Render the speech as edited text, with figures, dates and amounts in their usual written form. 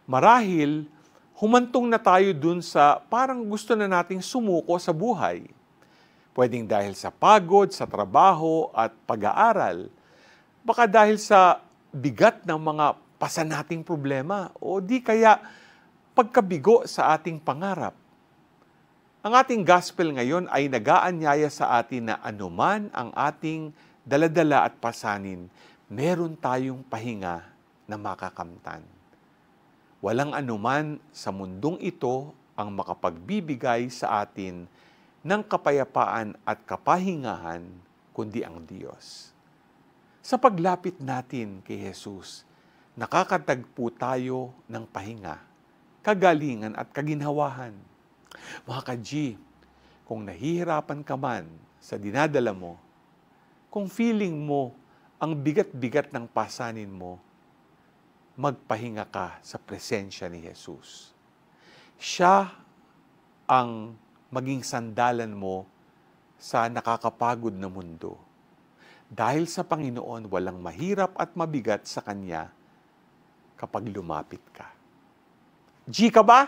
Marahil, humantong na tayo dun sa parang gusto na nating sumuko sa buhay. Pwedeng dahil sa pagod, sa trabaho at pag-aaral. Baka dahil sa bigat ng mga pasan nating problema o di kaya pagkabigo sa ating pangarap. Ang ating gospel ngayon ay nag-aanyaya sa atin na anuman ang ating daladala at pasanin, meron tayong pahinga na makakamtan. Walang anuman sa mundong ito ang makapagbibigay sa atin ng kapayapaan at kapahingahan, kundi ang Diyos. Sa paglapit natin kay Jesus, nakakatagpo tayo ng pahinga, kagalingan at kaginhawahan. Mga ka-G, kung nahihirapan ka man sa dinadala mo, kung feeling mo ang bigat-bigat ng pasanin mo, magpahinga ka sa presensya ni Jesus. Siya ang maging sandalan mo sa nakakapagod na mundo. Dahil sa Panginoon, walang mahirap at mabigat sa Kanya kapag lumapit ka. G ka ba?